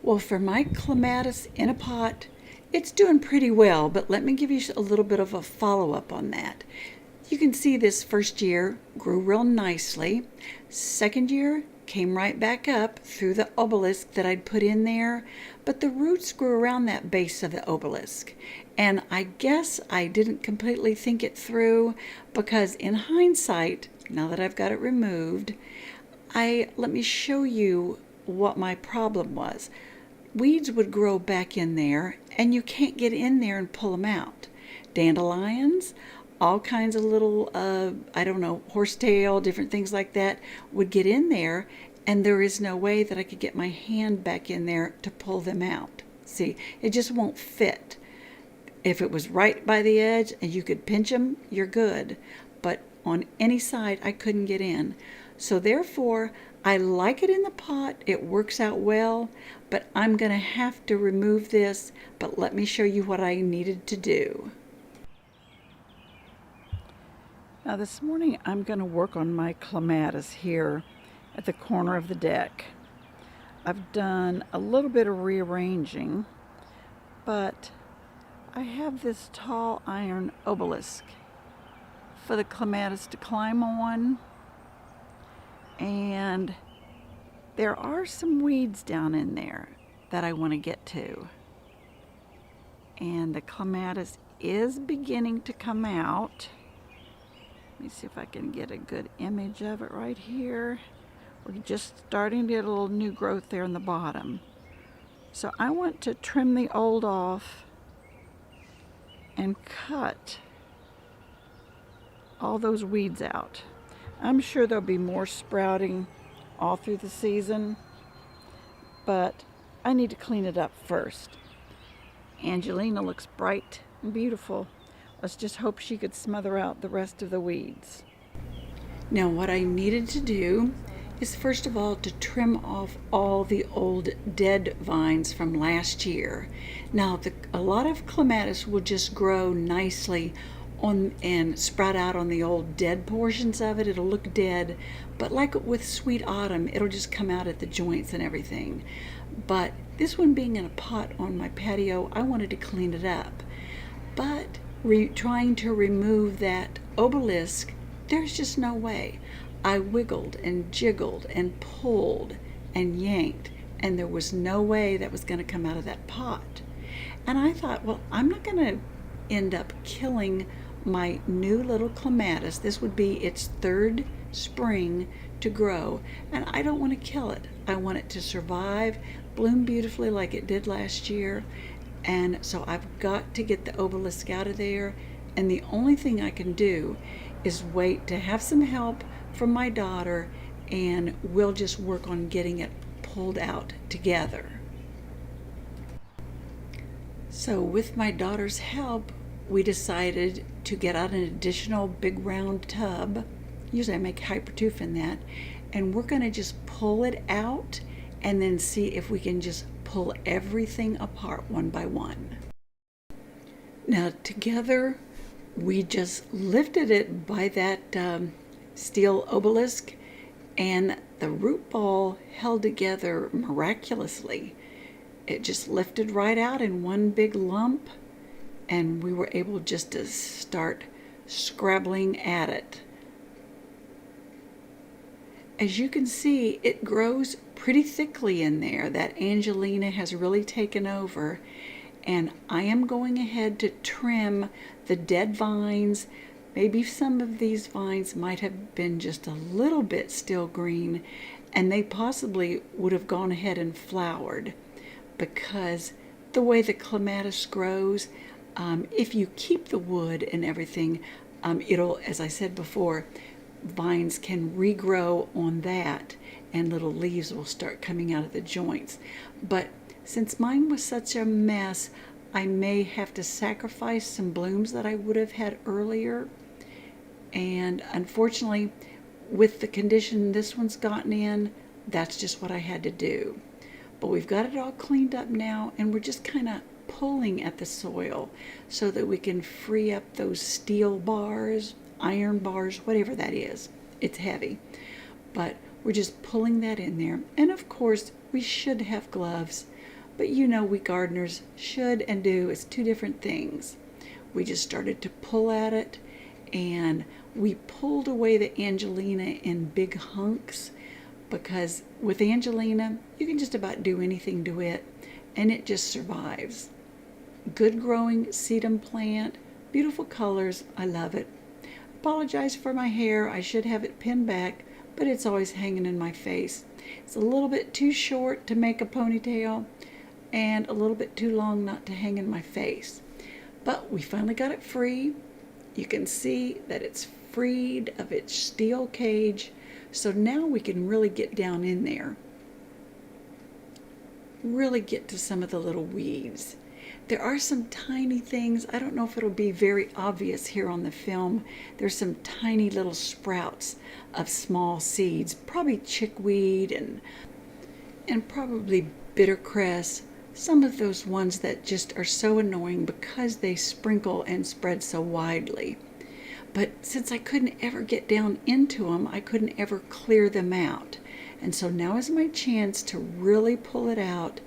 Well, for my clematis in a pot, it's doing pretty well, but let me give you a little bit of a follow-up on that. You can see this first year grew real nicely. Second year came right back up through the obelisk that I'd put in there, but the roots grew around that base of the obelisk. And I guess I didn't completely think it through because in hindsight, now that I've got it removed, let me show you what my problem was. Weeds would grow back in there and you can't get in there and pull them out. Dandelions, all kinds of little, I don't know, horsetail, different things like that would get in there, and there is no way that I could get my hand back in there to pull them out. See, it just won't fit. If it was right by the edge and you could pinch them, you're good. But on any side, I couldn't get in. So therefore, I like it in the pot. It works out well, but I'm going to have to remove this. But let me show you what I needed to do. Now this morning I'm going to work on my clematis here at the corner of the deck. I've done a little bit of rearranging, but I have this tall iron obelisk for the clematis to climb on, and there are some weeds down in there that I want to get to. And the clematis is beginning to come out. Let me see if I can get a good image of it right here. We're just starting to get a little new growth there in the bottom. So I want to trim the old off and cut all those weeds out. I'm sure there'll be more sprouting all through the season, but I need to clean it up first. Angelina looks bright and beautiful. Let's just hope she could smother out the rest of the weeds. Now what I needed to do is first of all to trim off all the old dead vines from last year. Now a lot of clematis will just grow nicely on and sprout out on the old dead portions of it. It'll look dead, but like with sweet autumn, it'll just come out at the joints and everything. But this one being in a pot on my patio, I wanted to clean it up. But trying to remove that obelisk, there's just no way. I wiggled and jiggled and pulled and yanked, and there was no way that was going to come out of that pot. And I thought, well, I'm not going to end up killing my new little clematis. This would be its third spring to grow, and I don't want to kill it. I want it to survive, bloom beautifully like it did last year. And so I've got to get the obelisk out of there, and the only thing I can do is wait to have some help from my daughter, and we'll just work on getting it pulled out together. So with my daughter's help, we decided to get out an additional big round tub. Usually I make Hypertufa in that, and we're going to just pull it out and then see if we can just pull everything apart one by one. Now together we just lifted it by that steel obelisk, and the root ball held together miraculously. It just lifted right out in one big lump, and we were able just to start scrabbling at it. As you can see, it grows pretty thickly in there. That Angelina has really taken over, and I am going ahead to trim the dead vines. Maybe some of these vines might have been just a little bit still green, and they possibly would have gone ahead and flowered, because the way the clematis grows, if you keep the wood and everything, it'll, as I said before, vines can regrow on that, and little leaves will start coming out of the joints. But since mine was such a mess, I may have to sacrifice some blooms that I would have had earlier. And unfortunately, with the condition this one's gotten in, that's just what I had to do. But we've got it all cleaned up now, and we're just kind of pulling at the soil so that we can free up those steel bars, iron bars, whatever that is. It's heavy, but we're just pulling that in there. And of course we should have gloves, but you know we gardeners should and do is two different things. We just started to pull at it, and we pulled away the Angelina in big hunks, because with Angelina you can just about do anything to it and it just survives. Good growing sedum plant, beautiful colors, I love it. Apologize for my hair, I should have it pinned back, but it's always hanging in my face. It's a little bit too short to make a ponytail and a little bit too long not to hang in my face. But we finally got it free. You can see that it's freed of its steel cage, so now we can really get down in there. Really get to some of the little weeds. There are some tiny things, I don't know if it'll be very obvious here on the film. There's some tiny little sprouts of small seeds, probably chickweed and probably bittercress. Some of those ones that just are so annoying because they sprinkle and spread so widely. But since I couldn't ever get down into them, I couldn't ever clear them out. And so now is my chance to really pull it out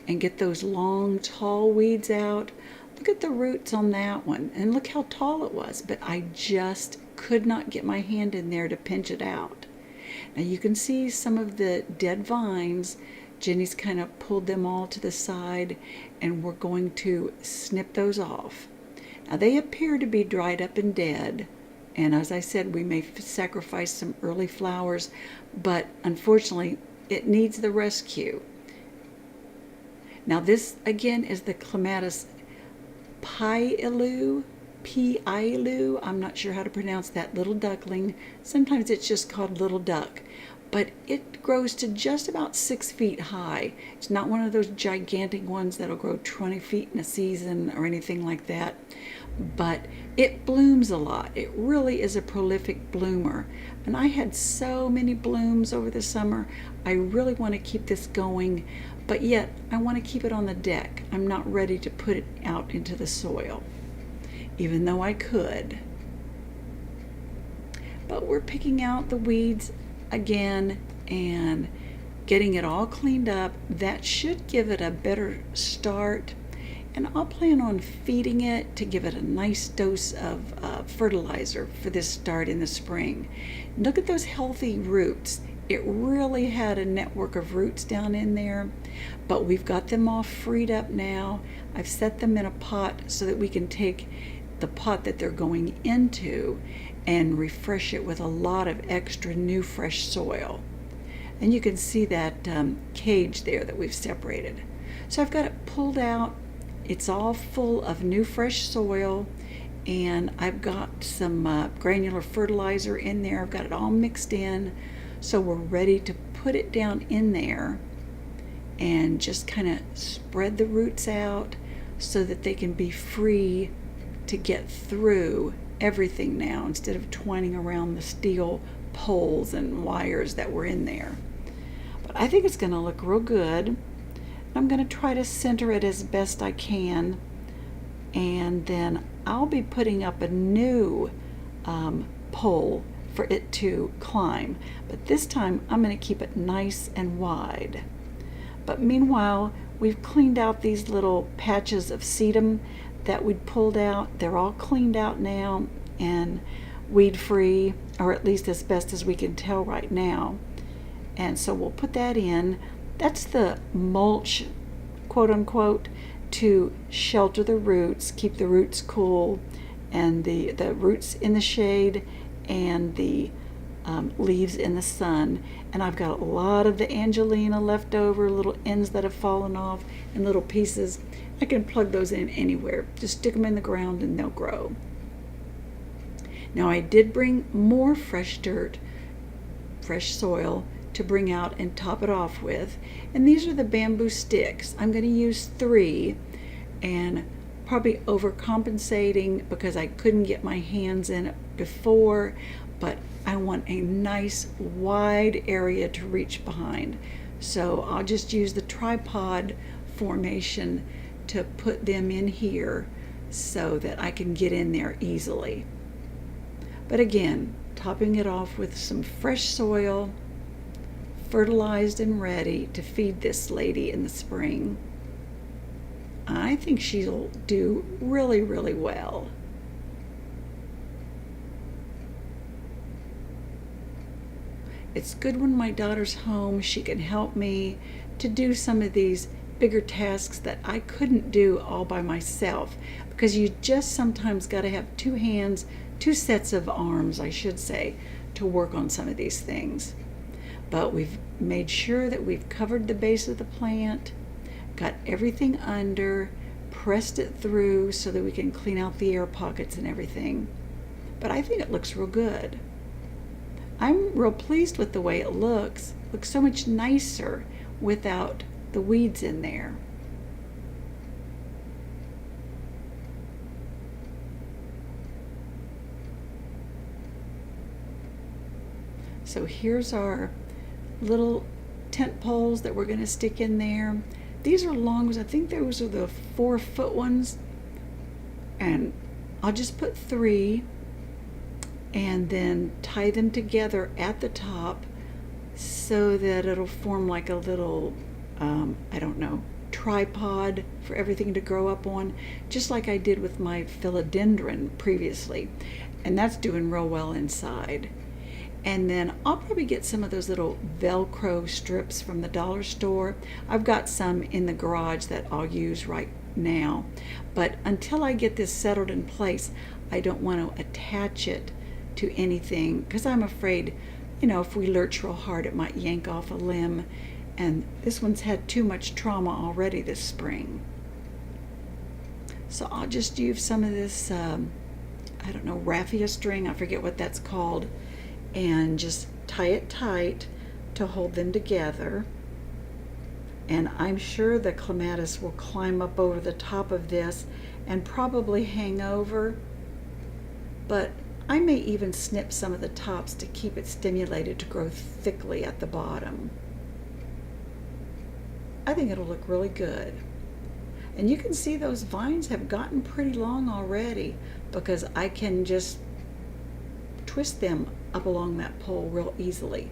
and get those long, tall weeds out. Look at the roots on that one, and look how tall it was, but I just could not get my hand in there to pinch it out. Now you can see some of the dead vines. Jenny's kind of pulled them all to the side, and we're going to snip those off. Now they appear to be dried up and dead, and as I said, we may sacrifice some early flowers, but unfortunately it needs the rescue. Now this again is the Clematis pileau, Pileau, I'm not sure how to pronounce that, little duckling. Sometimes it's just called little duck, but it grows to just about 6 feet high. It's not one of those gigantic ones that'll grow 20 feet in a season or anything like that, but it blooms a lot. It really is a prolific bloomer, and I had so many blooms over the summer. I really want to keep this going, but yet I want to keep it on the deck. I'm not ready to put it out into the soil, even though I could. But we're picking out the weeds again and getting it all cleaned up. That should give it a better start, and I'll plan on feeding it to give it a nice dose of fertilizer for this start in the spring. Look at those healthy roots. It really had a network of roots down in there, but we've got them all freed up now. I've set them in a pot so that we can take the pot that they're going into and refresh it with a lot of extra new fresh soil. And you can see that cage there that we've separated. So I've got it pulled out. It's all full of new fresh soil, and I've got some granular fertilizer in there. I've got it all mixed in, so we're ready to put it down in there and just kind of spread the roots out so that they can be free to get through everything now, instead of twining around the steel poles and wires that were in there. But I think it's going to look real good. I'm going to try to center it as best I can, and then I'll be putting up a new pole for it to climb, but this time I'm going to keep it nice and wide. But meanwhile, we've cleaned out these little patches of sedum that we'd pulled out. They're all cleaned out now and weed free, or at least as best as we can tell right now. And so we'll put that in. That's the mulch, quote unquote, to shelter the roots, keep the roots cool, and the roots in the shade and the leaves in the sun. And I've got a lot of the Angelina left over, little ends that have fallen off and little pieces. I can plug those in anywhere. Just stick them in the ground and they'll grow. Now I did bring more fresh dirt, fresh soil to bring out and top it off with. And these are the bamboo sticks. I'm going to use 3, and probably overcompensating because I couldn't get my hands in it before, but I want a nice wide area to reach behind. So I'll just use the tripod formation to put them in here so that I can get in there easily. But again, topping it off with some fresh soil, fertilized and ready to feed this lady in the spring. I think she'll do really, really well. It's good when my daughter's home, she can help me to do some of these bigger tasks that I couldn't do all by myself, because you just sometimes got to have two hands, two sets of arms, I should say, to work on some of these things. But we've made sure that we've covered the base of the plant, got everything under, pressed it through so that we can clean out the air pockets and everything. But I think it looks real good. I'm real pleased with the way it looks. It looks so much nicer without the weeds in there. So here's our little tent poles that we're going to stick in there. These are long ones. I think those are the 4-foot ones. And I'll just put 3 and then tie them together at the top so that it'll form like a little, I don't know, tripod for everything to grow up on, just like I did with my philodendron previously. And that's doing real well inside. And then I'll probably get some of those little Velcro strips from the dollar store. I've got some in the garage that I'll use right now. But until I get this settled in place, I don't want to attach it to anything, because I'm afraid, you know, if we lurch real hard, it might yank off a limb. And this one's had too much trauma already this spring. So I'll just use some of this, I don't know, raffia string, I forget what that's called, and just tie it tight to hold them together. And I'm sure the clematis will climb up over the top of this and probably hang over, but I may even snip some of the tops to keep it stimulated to grow thickly at the bottom. I think it'll look really good. And you can see those vines have gotten pretty long already, because I can just twist them up along that pole real easily.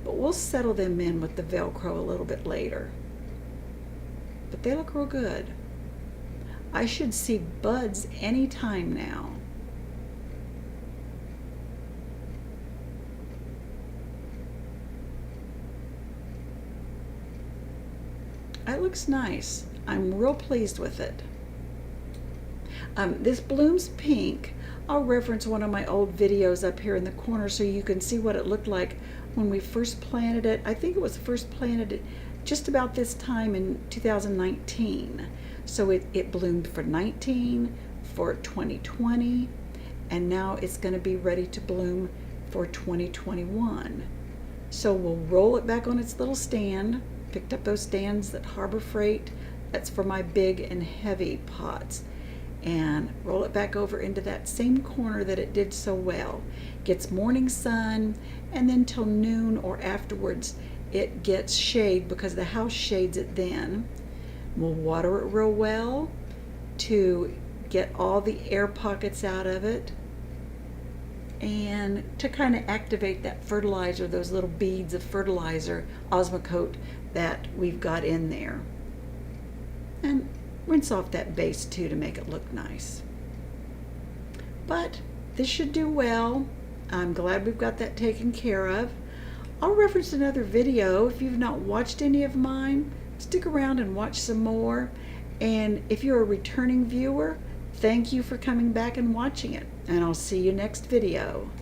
But we'll settle them in with the Velcro a little bit later. But they look real good. I should see buds any time now. It looks nice. I'm real pleased with it. This blooms pink. I'll reference one of my old videos up here in the corner so you can see what it looked like when we first planted it. I think it was first planted just about this time in 2019. So it bloomed for 19, for 2020, and now it's going to be ready to bloom for 2021. So we'll roll it back on its little stand. Picked up those stands that Harbor Freight. That's for my big and heavy pots. And roll it back over into that same corner that it did so well. Gets morning sun, and then till noon or afterwards it gets shade, because the house shades it then. We'll water it real well to get all the air pockets out of it, and to kind of activate that fertilizer, those little beads of fertilizer, Osmocote, that we've got in there. And rinse off that base too to make it look nice. But this should do well. I'm glad we've got that taken care of. I'll reference another video. If you've not watched any of mine, stick around and watch some more. And if you're a returning viewer, thank you for coming back and watching it. And I'll see you next video.